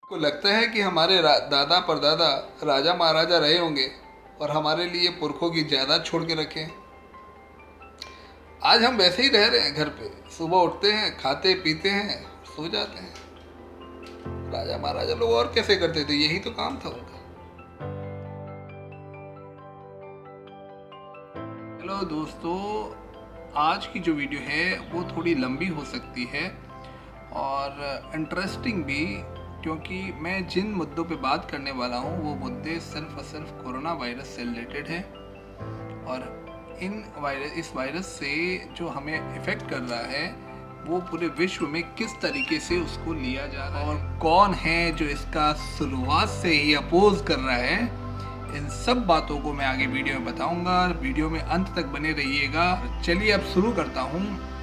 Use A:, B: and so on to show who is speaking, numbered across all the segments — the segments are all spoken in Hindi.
A: को लगता है कि हमारे दादा परदादा राजा महाराजा रहे होंगे और हमारे लिए पुरखों की जायदाद छोड़ के रखे हैं। आज हम वैसे ही रह रहे हैं घर पे, सुबह उठते हैं, खाते पीते हैं, सो जाते हैं। राजा महाराजा लोग और कैसे करते थे? यही तो काम था उनका। हेलो दोस्तों, आज की जो वीडियो है वो थोड़ी लंबी हो सकती है और इंटरेस्टिंग भी, क्योंकि मैं जिन मुद्दों पे बात करने वाला हूँ वो मुद्दे सिर्फ और सिर्फ कोरोना वायरस से रिलेटेड हैं और इस वायरस से जो हमें इफ़ेक्ट कर रहा है वो पूरे विश्व में किस तरीके से उसको लिया जा रहा है और कौन है जो इसका शुरुआत से ही अपोज कर रहा है। इन सब बातों को मैं आगे वीडियो में बताऊंगा। वीडियो में अंत तक बने रहिएगा। चलिए अब शुरू करता हूँ।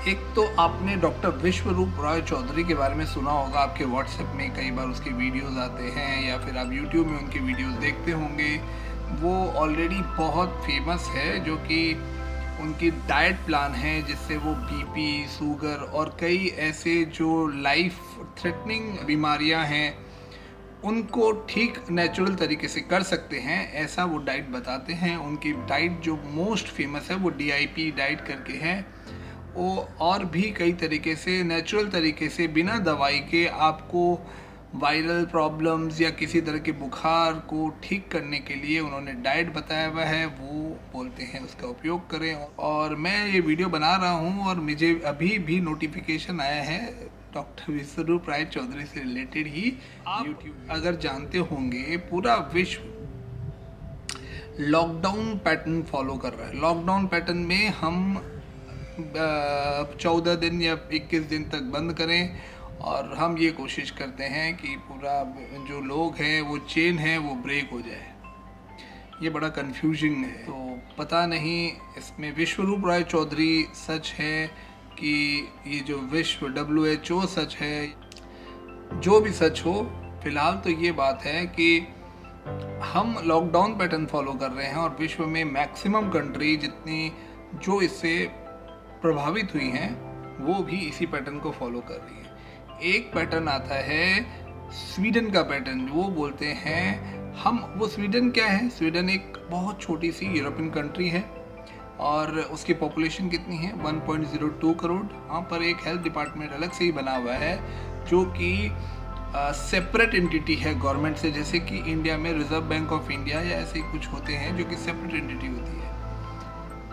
A: एक तो आपने डॉक्टर विश्वरूप रॉय चौधरी के बारे में सुना होगा, आपके व्हाट्सएप में कई बार उसके वीडियोस आते हैं या फिर आप यूट्यूब में उनके वीडियोस देखते होंगे। वो ऑलरेडी बहुत फेमस है, जो कि उनकी डाइट प्लान है जिससे वो बीपी, शुगर और कई ऐसे जो लाइफ थ्रेटनिंग बीमारियां हैं उनको ठीक नेचुरल तरीके से कर सकते हैं, ऐसा वो डाइट बताते हैं। उनकी डाइट जो मोस्ट फेमस है वो DIP डाइट करके है। वो और भी कई तरीके से नेचुरल तरीके से बिना दवाई के आपको वायरल प्रॉब्लम्स या किसी तरह के बुखार को ठीक करने के लिए उन्होंने डाइट बताया हुआ है। वो बोलते हैं उसका उपयोग करें। और मैं ये वीडियो बना रहा हूँ और मुझे अभी भी नोटिफिकेशन आया है डॉक्टर विश्वरूप राय चौधरी से रिलेटेड ही। आप यूट्यूब अगर जानते होंगे, पूरा विश्व लॉकडाउन पैटर्न फॉलो कर रहा है। लॉकडाउन पैटर्न में हम 14 दिन या 21 दिन तक बंद करें और हम ये कोशिश करते हैं कि पूरा जो लोग हैं वो चेन है वो ब्रेक हो जाए। ये बड़ा कंफ्यूजिंग है, तो पता नहीं इसमें विश्वरूप राय चौधरी सच है कि ये जो विश्व WHO सच है। जो भी सच हो, फिलहाल तो ये बात है कि हम लॉकडाउन पैटर्न फॉलो कर रहे हैं और विश्व में मैक्सिमम कंट्री जितनी जो इससे प्रभावित हुई हैं वो भी इसी पैटर्न को फॉलो कर रही हैं। एक पैटर्न आता है स्वीडन का पैटर्न। वो बोलते हैं वो स्वीडन क्या है? स्वीडन एक बहुत छोटी सी यूरोपियन कंट्री है और उसकी पॉपुलेशन कितनी है? 1.02 करोड़। वहाँ पर एक हेल्थ डिपार्टमेंट अलग से ही बना हुआ है जो कि सेपरेट एंटिटी है गवर्नमेंट से, जैसे कि इंडिया में रिजर्व बैंक ऑफ इंडिया या ऐसे ही कुछ होते हैं जो कि सेपरेट एंटिटी होती है।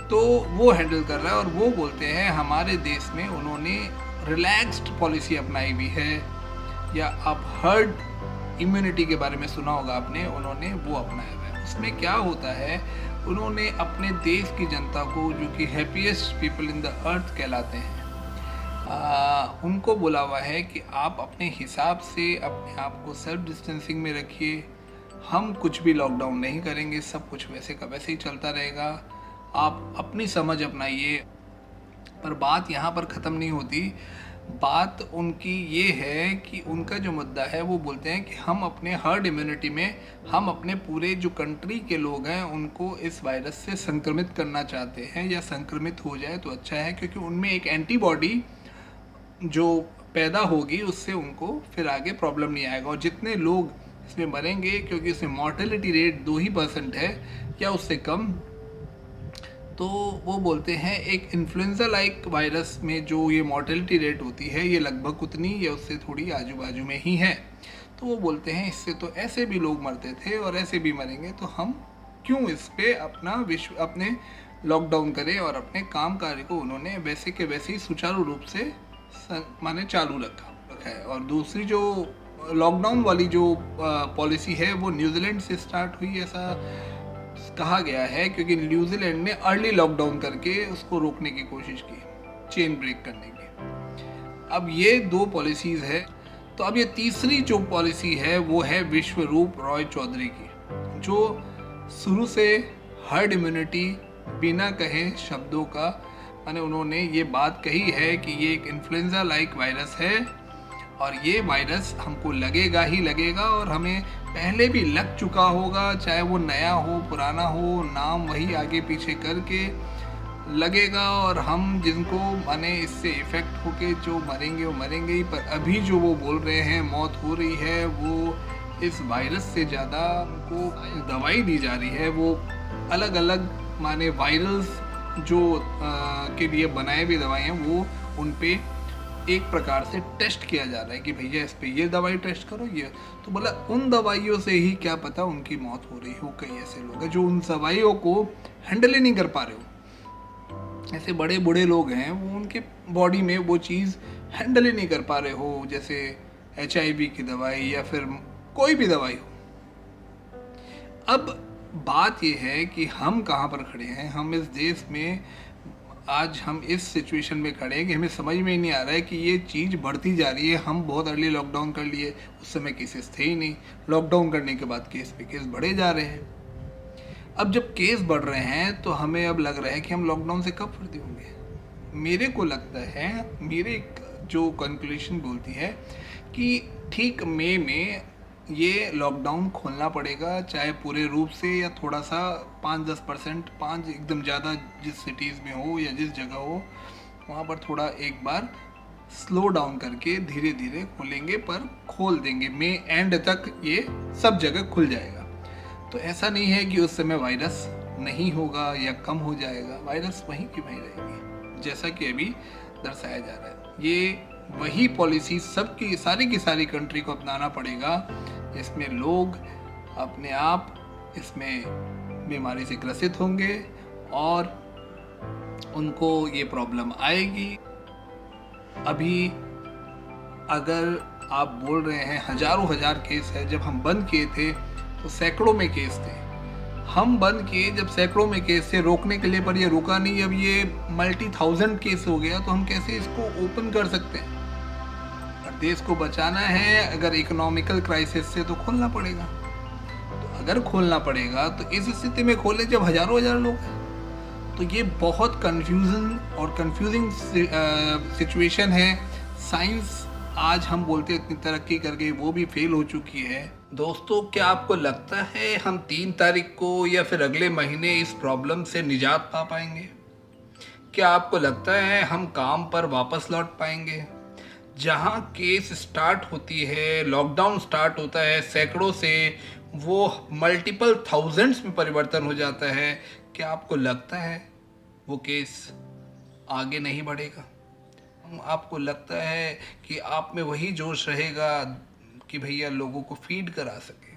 A: तो वो हैंडल कर रहा है और वो बोलते हैं हमारे देश में उन्होंने रिलैक्स्ड पॉलिसी अपनाई हुई है। या आप हर्ड इम्यूनिटी के बारे में सुना होगा आपने, उन्होंने वो अपनाया हुआ है। उसमें क्या होता है, उन्होंने अपने देश की जनता को, जो कि happiest people in the earth कहलाते हैं, उनको बोला हुआ है कि आप अपने हिसाब से अपने आप को सेल्फ डिस्टेंसिंग में रखिए। हम कुछ भी लॉकडाउन नहीं करेंगे, सब कुछ वैसे का वैसे ही चलता रहेगा। आप अपनी समझ अपनाइए। पर बात यहाँ पर ख़त्म नहीं होती। बात उनकी ये है कि उनका जो मुद्दा है वो बोलते हैं कि हम अपने हर्ड इम्यूनिटी में हम अपने पूरे जो कंट्री के लोग हैं उनको इस वायरस से संक्रमित करना चाहते हैं, या संक्रमित हो जाए तो अच्छा है, क्योंकि उनमें एक एंटीबॉडी जो पैदा होगी उससे उनको फिर आगे प्रॉब्लम नहीं आएगा। और जितने लोग इसमें मरेंगे, क्योंकि इसमें मॉर्टेलिटी रेट 2% है या उससे कम, तो वो बोलते हैं एक इन्फ्लुएंजा लाइक वायरस में जो ये मॉर्टेलिटी रेट होती है ये लगभग उतनी या उससे थोड़ी आजू बाजू में ही है। तो वो बोलते हैं इससे तो ऐसे भी लोग मरते थे और ऐसे भी मरेंगे, तो हम क्यों इस पे अपने लॉकडाउन करें। और अपने काम कार्य को उन्होंने वैसे के वैसे ही सुचारू रूप से माने चालू रखा है। और दूसरी जो लॉकडाउन वाली जो पॉलिसी है वो न्यूजीलैंड से स्टार्ट हुई, ऐसा कहा गया है, क्योंकि न्यूजीलैंड ने अर्ली लॉकडाउन करके उसको रोकने की कोशिश की, चेन ब्रेक करने की। अब ये 2 पॉलिसीज है। तो अब ये तीसरी जो पॉलिसी है वो है विश्वरूप रॉय चौधरी की, जो शुरू से हर्ड इम्यूनिटी बिना कहे शब्दों का, माने उन्होंने ये बात कही है कि ये एक इन्फ्लुएंजा लाइक वायरस है और ये वायरस हमको लगेगा ही लगेगा और हमें पहले भी लग चुका होगा, चाहे वो नया हो पुराना हो, नाम वही आगे पीछे करके लगेगा और हम जिनको माने इससे इफ़ेक्ट होके जो मरेंगे वो मरेंगे ही, पर अभी जो वो बोल रहे हैं मौत हो रही है वो इस वायरस से ज़्यादा उनको दवाई दी जा रही है। वो अलग अलग माने वायरल्स जो के लिए बनाए हुए दवाई हैं वो उन पे एक प्रकार से टेस्ट किया जा रहा है कि भैया इस पे ये दवाई टेस्ट करो ये, तो बोला उन दवाइयों से ही क्या पता उनकी मौत हो रही हो। कई ऐसे लोग हैं जो उन दवाइयों को हैंडल ही नहीं कर पा रहे हो। ऐसे बड़े बूढ़े लोग हैं वो उनके बॉडी में वो चीज़ हैंडल ही नहीं कर पा रहे हो, जैसे HIV की दवाई या फिर कोई भी दवाई हो। अब बात यह है कि हम कहाँ पर खड़े हैं, हम इस देश में आज हम इस सिचुएशन में खड़े हैं कि हमें समझ में ही नहीं आ रहा है कि ये चीज़ बढ़ती जा रही है। हम बहुत अर्ली लॉकडाउन कर लिए, उस समय केसेस थे ही नहीं, लॉकडाउन करने के बाद केस पे केस बढ़े जा रहे हैं। अब जब केस बढ़ रहे हैं तो हमें अब लग रहा है कि हम लॉकडाउन से कब फ्री होंगे। मेरे को लगता है, मेरे जो कंक्लूजन बोलती है कि ठीक मई में ये लॉकडाउन खोलना पड़ेगा, चाहे पूरे रूप से या थोड़ा सा 5-10%, 5 एकदम ज़्यादा जिस सिटीज़ में हो या जिस जगह हो वहाँ पर थोड़ा एक बार स्लो डाउन करके धीरे धीरे खोलेंगे, पर खोल देंगे। मई एंड तक ये सब जगह खुल जाएगा। तो ऐसा नहीं है कि उस समय वायरस नहीं होगा या कम हो जाएगा, वायरस वहीं की वहीं रहेगी जैसा कि अभी दर्शाया जा रहा है। ये वही पॉलिसी सबकी सारी की सारी कंट्री को अपनाना पड़ेगा जिसमें लोग अपने आप इसमें बीमारी से ग्रसित होंगे और उनको ये प्रॉब्लम आएगी। अभी अगर आप बोल रहे हैं हजारों हजार केस है, जब हम बंद किए थे तो सैकड़ों में केस थे। हम बंद किए जब सैकड़ों में केस थे रोकने के लिए, पर ये रुका नहीं। अब ये मल्टी थाउजेंड केस हो गया तो हम कैसे इसको ओपन कर सकते हैं। देश को बचाना है अगर इकोनॉमिकल क्राइसिस से तो खोलना पड़ेगा। तो अगर खोलना पड़ेगा तो इस स्थिति में खोले जब हजारों हजार लोग हैं। तो ये बहुत कंफ्यूजिंग सिचुएशन है। साइंस आज हम बोलते इतनी तरक्की कर गई, वो भी फेल हो चुकी है। दोस्तों, क्या आपको लगता है हम 3 तारीख को या फिर अगले महीने इस प्रॉब्लम से निजात पा पाएंगे? क्या आपको लगता है हम काम पर वापस लौट पाएंगे? जहाँ केस स्टार्ट होती है, लॉकडाउन स्टार्ट होता है, सैकड़ों से वो मल्टीपल थाउजेंड्स में परिवर्तन हो जाता है। क्या आपको लगता है वो केस आगे नहीं बढ़ेगा? आपको लगता है कि आप में वही जोश रहेगा कि भैया लोगों को फीड करा सके?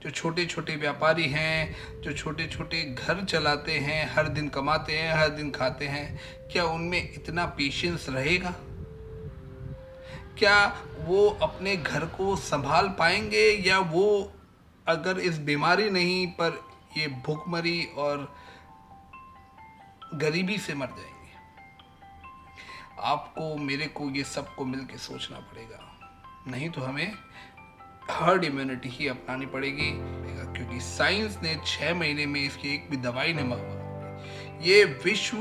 A: जो छोटे छोटे व्यापारी हैं, जो छोटे छोटे घर चलाते हैं, हर दिन कमाते हैं, हर दिन खाते हैं, क्या उनमें इतना पेशेंस रहेगा? क्या वो अपने घर को संभाल पाएंगे, या वो अगर इस बीमारी नहीं पर ये भूखमरी और गरीबी से मर जाएंगे? आपको मेरे को ये सबको मिलके सोचना पड़ेगा, नहीं तो हमें हर्ड इम्यूनिटी ही अपनानी पड़ेगी। क्योंकि साइंस ने 6 महीने में इसकी एक भी दवाई नहीं मंगाई। ये विश्व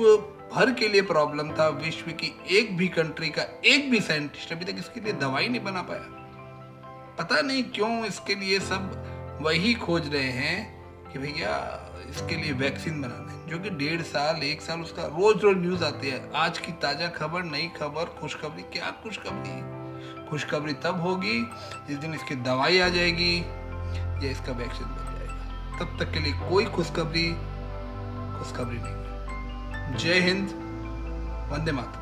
A: भर के लिए प्रॉब्लम था। विश्व की एक भी कंट्री का एक भी साइंटिस्ट अभी तक इसके लिए दवाई नहीं बना पाया। पता नहीं क्यों इसके लिए सब वही खोज रहे हैं कि भैया इसके लिए वैक्सीन बनाना है, जो कि 1.5 साल 1 साल उसका रोज रोज न्यूज आती है। आज की ताजा खबर, नई खबर, खुशखबरी। क्या खुशखबरी? खुशखबरी तब होगी जिस दिन इसकी दवाई आ जाएगी या इसका वैक्सीन बन जाएगा। तब तक के लिए कोई खुशखबरी नहीं। जय हिंद, वंदे मातरम।